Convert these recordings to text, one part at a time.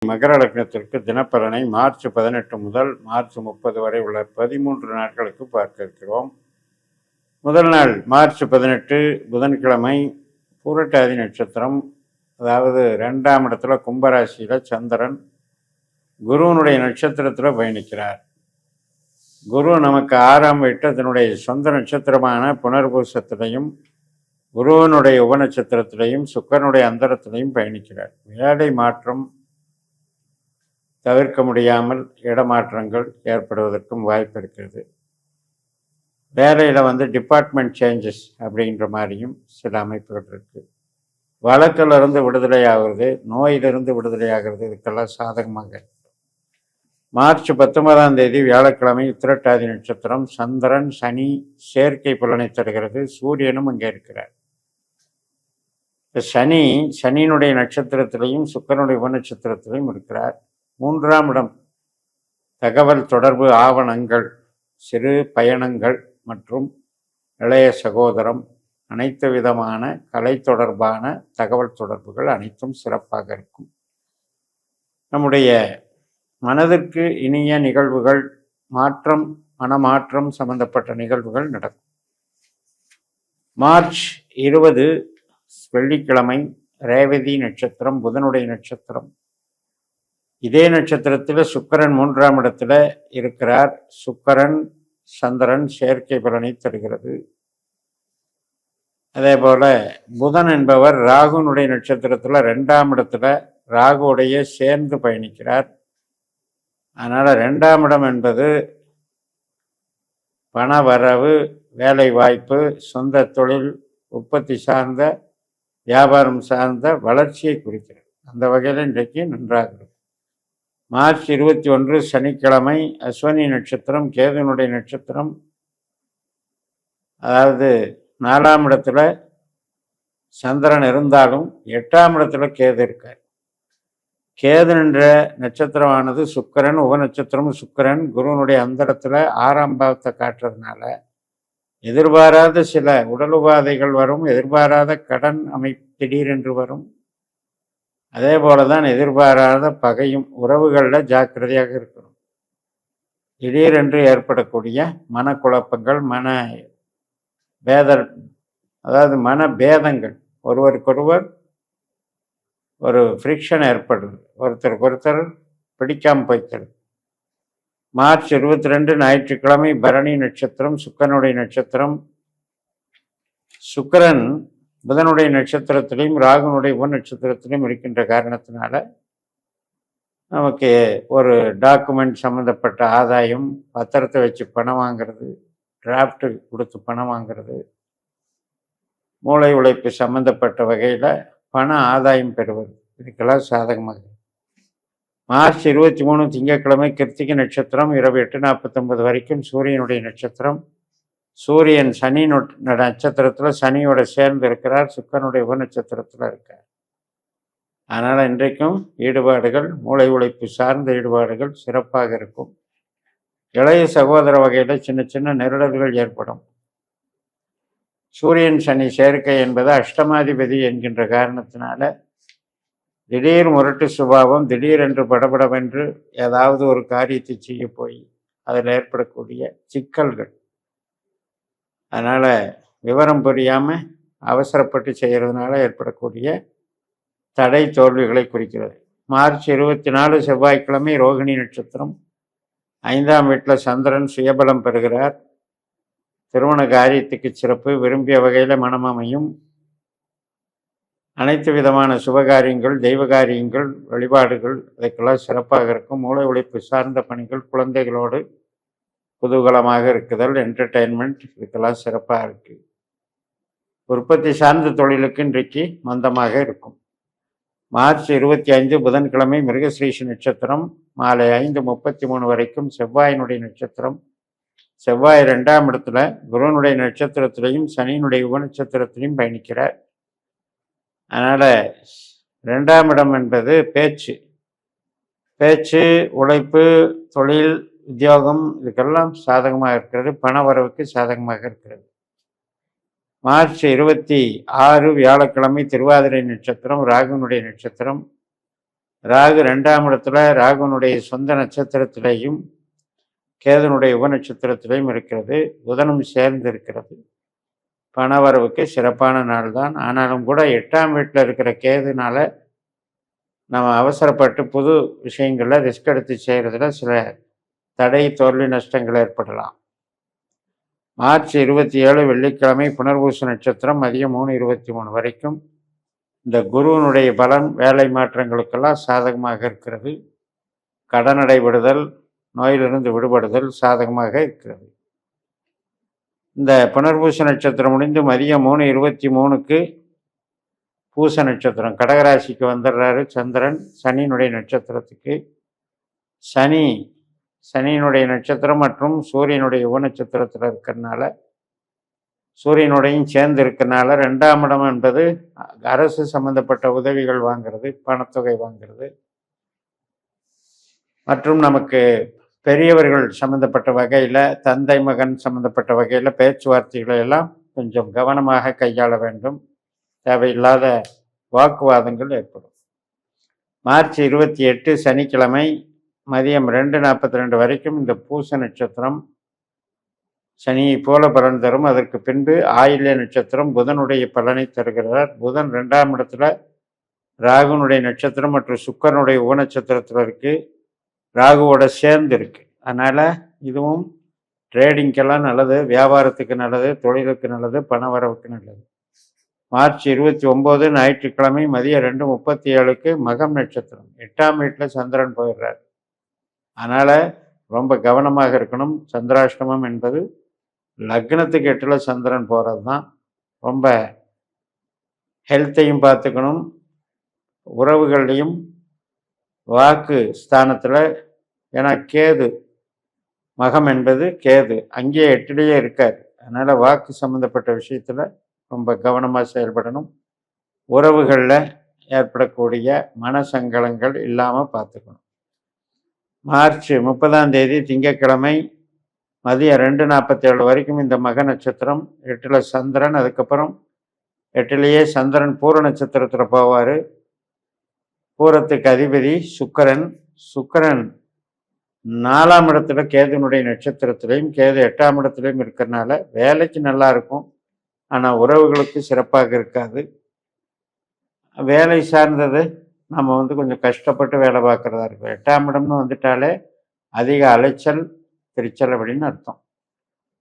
மகர லக்னத்திற்கு தினப்பலனை மார்ச் 18 முதல் மார்ச் 30 வரை உள்ள 13 நாட்களுக்கு பார்க்க இருக்கிறோம். முதல் நாள் மார்ச் 18 புதன்கிழமை, பூரட்டாதி நட்சத்திரம், அதாவது 2ஆம் இடத்துல கும்பராசியில் சந்திரன் குருவனுடைய நட்சத்திரத்தில் பயணிக்கிறார். குரு நமக்கு 6ஆம் வீட்டு அதனுடைய சொந்த நட்சத்திரமான புனர்பூசத்திலையும் குருவனுடைய உபநட்சத்திரத்திலையும் சுக்கரனுடைய அந்தரத்திலையும் பயணிக்கிறார். வேலை மாற்றம் தவிர்க்க முடியாமல் இடமாற்றங்கள் ஏற்படுவதற்கும் வாய்ப்பு இருக்கிறது. வேலையில் டிபார்ட்மெண்ட் சேஞ்சஸ் அப்படின்ற மாதிரியும் சில அமைப்புகள் இருக்குது. வழக்கிலிருந்து விடுதலை ஆகிறது, நோயிலிருந்து விடுதலை ஆகிறது, இதுக்கெல்லாம் சாதகமாக. மார்ச் 19ஆம் தேதி வியாழக்கிழமை உத்திரட்டாதி நட்சத்திரம், சந்திரன் சனி சேர்க்கை பலனை தருகிறது. சூரியனும் அங்கே இருக்கிறார். சனியினுடைய நட்சத்திரத்திலையும் சுக்கரனுடைய உபநட்சத்திரத்திலையும் இருக்கிறார். 3ஆம் இடம் தகவல் தொடர்பு, ஆவணங்கள், சிறு பயணங்கள் மற்றும் இளைய சகோதரம், அனைத்து விதமான கலை தொடர்பான தகவல் தொடர்புகள் அனைத்தும் சிறப்பாக இருக்கும். நம்முடைய மனதிற்கு இனிய நிகழ்வுகள், மனமாற்றம் சம்பந்தப்பட்ட நிகழ்வுகள் நடக்கும். மார்ச் 20 வெள்ளிக்கிழமை, ரேவதி நட்சத்திரம், புதனுடைய நட்சத்திரம். இதே நட்சத்திரத்தில் சுக்கரன் 3ஆம் இடத்துல இருக்கிறார். சுக்கரன் சந்திரன் சேர்க்கை பலனை தருகிறது. அதே போல புதன் என்பவர் ராகுனுடைய நட்சத்திரத்தில் 2ஆம் இடத்துல ராகுடைய சேர்ந்து பயணிக்கிறார். அதனால் 2ஆம் இடம் என்பது பண வரவு, வேலை வாய்ப்பு, சொந்த தொழில், உற்பத்தி சார்ந்த, வியாபாரம் சார்ந்த வளர்ச்சியை குறிக்கிறது. அந்த வகையில் இன்றைக்கு நன்றாக இருக்கும். மார்ச் 21 சனிக்கிழமை, அஸ்வினி நட்சத்திரம், கேதுனுடைய நட்சத்திரம். அதாவது 4ஆம் இடத்துல சந்திரன் இருந்தாலும் 8ஆம் இடத்துல கேது இருக்கார். கேது என்ற நட்சத்திரமானது சுக்கரன், உபநட்சத்திரம் சுக்கரன் குருவனுடைய அந்தரத்தில் 6ஆம் பாவத்தை காட்டுறதுனால எதிர்பாராத சில உடல் உபாதைகள் வரும், எதிர்பாராத கடன் திடீரென்று வரும். அதே போல தான் எதிர்பாராத பகையும். உறவுகளில் ஜாக்கிரதையாக இருக்கணும். திடீரென்று ஏற்படக்கூடிய மனக்குழப்பங்கள், மனபேதங்கள், ஒருவருக்கொருவர் ஒரு ஃப்ரிக்ஷன் ஏற்படுது, ஒருத்தருக்கு பிடிக்காமல் போய்த்தது. மார்ச் 22 ஞாயிற்றுக்கிழமை, பரணி நட்சத்திரம், சுக்கரனுடைய நட்சத்திரம். சுக்கரன் புதனுடைய நட்சத்திரத்திலையும் ராகுனுடைய உபநட்சத்திரத்திலையும் இருக்கின்ற காரணத்தினால நமக்கு ஒரு டாக்குமெண்ட் சம்மந்தப்பட்ட ஆதாயம், பத்திரத்தை வச்சு பணம் வாங்கிறது, டிராஃப்ட் கொடுத்து பணம் வாங்கிறது, மூளை உழைப்பு சம்பந்தப்பட்ட வகையில் பண ஆதாயம் பெறுவது, இதுக்கெல்லாம் சாதகமாக. மார்ச் 23 திங்கட்கிழமை, கிருத்திகை நட்சத்திரம், இரவு 8:49 வரைக்கும் சூரியனுடைய நட்சத்திரம். சூரியன் சனி நட்சத்திரத்தில் சனியோட சேர்ந்து இருக்கிறார், சுக்கரனுடைய உபநட்சத்திரத்தில் இருக்கார். அதனால் இன்றைக்கும் ஈடுபாடுகள், மூளை உழைப்பு சார்ந்த ஈடுபாடுகள் சிறப்பாக இருக்கும். இளைய சகோதர வகையில் சின்ன சின்ன நெருடல்கள் ஏற்படும். சூரியன் சனி சேர்க்கை என்பது அஷ்டமாதிபதி என்கின்ற காரணத்தினால திடீர் முரட்டு சுபாவம், திடீரென்று படபடவென்று ஏதாவது ஒரு காரியத்தை செய்ய போய் அதில் ஏற்படக்கூடிய சிக்கல்கள். அதனால் விவரம் புரியாமல் அவசரப்பட்டு செய்கிறதுனால ஏற்படக்கூடிய தடை, தோல்விகளை குறிக்கிறது. மார்ச் 24 செவ்வாய்க்கிழமை, ரோகிணி நட்சத்திரம், 5ஆம் வீட்டில் சந்திரன் சுயபலம் பெறுகிறார். திருமண காரியத்துக்கு சிறப்பு, விரும்பிய வகையில் மனம் அமையும். அனைத்து விதமான சுபகாரியங்கள், தெய்வ காரியங்கள், வழிபாடுகள் அதுக்கெல்லாம் சிறப்பாக இருக்கும். மூளை உழைப்பு சார்ந்த பணிகள், குழந்தைகளோடு குதூகலமாக இருக்குதல், என்டர்டெயின்மெண்ட், இதுக்கெல்லாம் சிறப்பாக இருக்குது. உற்பத்தி சார்ந்த தொழிலுக்கு இன்றைக்கு மந்தமாக இருக்கும். மார்ச் 25 புதன்கிழமை, மிருகஸ்ரீஷ நட்சத்திரம், மாலை 5:33 வரைக்கும் செவ்வாயினுடைய நட்சத்திரம். செவ்வாய் 2ஆம் இடத்துல குருவனுடைய நட்சத்திரத்திலையும் சனியினுடைய உபநட்சத்திரத்திலையும் பயணிக்கிறார். அதனால் 2ஆம் இடம் என்பது பேச்சு, உழைப்பு, தொழில், உத்தியோகம், இதுக்கெல்லாம் சாதகமாக இருக்கிறது. பண வரவுக்கு சாதகமாக இருக்கிறது. மார்ச் 26 வியாழக்கிழமை, திருவாதிரை நட்சத்திரம், ராகுனுடைய நட்சத்திரம். ராகு 2ஆம் இடத்துல ராகுனுடைய சொந்த நட்சத்திரத்திலேயும் கேதுனுடைய உப நட்சத்திரத்திலேயும் இருக்கிறது. புதனும் சேர்ந்து இருக்கிறது. பணவரவுக்கு சிறப்பான நாள் தான். ஆனாலும் கூட 8ஆம் வீட்டில் இருக்கிற கேதுனால நம்ம அவசரப்பட்டு புது விஷயங்களில் ரிஸ்க் எடுத்து செய்கிறதுல சில தடை, தோல்வி, நஷ்டங்கள் ஏற்படலாம். மார்ச் 27 வெள்ளிக்கிழமை புனர்பூச நட்சத்திரம் மதியம் 3:23 வரைக்கும் இந்த குருவனுடைய பலன் வேலை மாற்றங்களுக்கெல்லாம் சாதகமாக இருக்கிறது. கடனடை விடுதல், நோயிலிருந்து விடுபடுதல் சாதகமாக இருக்கிறது. இந்த புனர்பூச நட்சத்திரம் முடிந்து மதியம் 3:23க்கு பூச நட்சத்திரம் கடகராசிக்கு வந்துடுறாரு சந்திரன் சனியினுடைய நட்சத்திரத்துக்கு. சனியினுடைய நட்சத்திரம் மற்றும் சூரியனுடைய உப நட்சத்திரத்தில் இருக்கிறதுனால, சூரியனுடையும் சேர்ந்து இருக்கிறதுனால 2ஆம் இடம் என்பது அரசு சம்பந்தப்பட்ட உதவிகள் வாங்கிறது, பணத்தொகை வாங்கிறது, மற்றும் நமக்கு பெரியவர்கள் சம்மந்தப்பட்ட வகையில், தந்தை மகன் சம்மந்தப்பட்ட வகையில் பேச்சுவார்த்தைகளை எல்லாம் கொஞ்சம் கவனமாக கையாள வேண்டும். தேவையில்லாத வாக்குவாதங்கள் ஏற்படும். மார்ச் 28 சனிக்கிழமை மதியம் 2:42 வரைக்கும் இந்த பூச நட்சத்திரம் சனியை போல பலன் தரும். அதற்கு பின்பு ஆயில்ய நட்சத்திரம் புதனுடைய பலனை தருகிறார். புதன் 2ஆம் இடத்துல ராகுனுடைய நட்சத்திரம் மற்றும் சுக்கரனுடைய உப நட்சத்திரத்தில் இருக்கு, ராகுவோட சேர்ந்து இருக்கு. அதனால இதுவும் ட்ரேடிங்கெல்லாம் நல்லது, வியாபாரத்துக்கு நல்லது, தொழிலுக்கு நல்லது, பண வரவுக்கு நல்லது. மார்ச் 29 ஞாயிற்றுக்கிழமை மதியம் 2:37க்கு மகம் நட்சத்திரம் 8ஆம் வீட்டில் சந்திரன் போயிடுறார். அதனால் ரொம்ப கவனமாக இருக்கணும். சந்திராஷ்டமம் என்பது லக்னத்துக்கு 8ல் சந்திரன் போகிறது தான். ரொம்ப ஹெல்த்தையும் பார்த்துக்கணும், உறவுகள்லையும் வாக்கு ஸ்தானத்தில். ஏன்னா கேது, மகம் என்பது கேது அங்கேயே 8லேயே இருக்கார். அதனால் வாக்கு சம்மந்தப்பட்ட விஷயத்தில் ரொம்ப கவனமாக செயல்படணும். உறவுகளில் ஏற்படக்கூடிய மனசங்கலங்கள் இல்லாமல் பார்த்துக்கணும். மார்ச் 30ஆம் தேதி திங்கட்கிழமை மதியம் 2:47 வரைக்கும் இந்த மக நட்சத்திரம் 8ல் சந்திரன். அதுக்கப்புறம் 8லேயே சந்திரன் பூர நட்சத்திரத்தில் போவார். பூரத்துக்கு அதிபதி சுக்கரன். 4ஆம் இடத்துல கேதுனுடைய நட்சத்திரத்திலையும், கேது 8ஆம் இடத்துலையும் இருக்கிறதுனால வேலைக்கு நல்லா இருக்கும், ஆனால் உறவுகளுக்கு சிறப்பாக இருக்காது. வேலை சார்ந்தது நம்ம கொஞ்சம் கஷ்டப்பட்டு வேலை பார்க்குறதா இருக்கும். 8ஆம் இடம்னு வந்துட்டாலே அதிக அலைச்சல், திருச்சல் அப்படின்னு அர்த்தம்.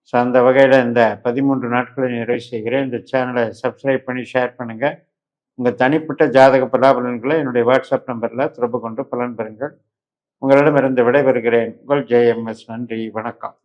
ஸோ அந்த வகையில் இந்த 13 நாட்களை நிறைவு செய்கிறேன். இந்த சேனலை சப்ஸ்கிரைப் பண்ணி ஷேர் பண்ணுங்கள். உங்கள் தனிப்பட்ட ஜாதக பலாபலன்களை என்னுடைய வாட்ஸ்அப் நம்பரில் தொடர்பு கொண்டு பலன் பெறுங்கள். உங்களிடமிருந்து விடைபெறுகிறேன். உங்கள் JMS. நன்றி, வணக்கம்.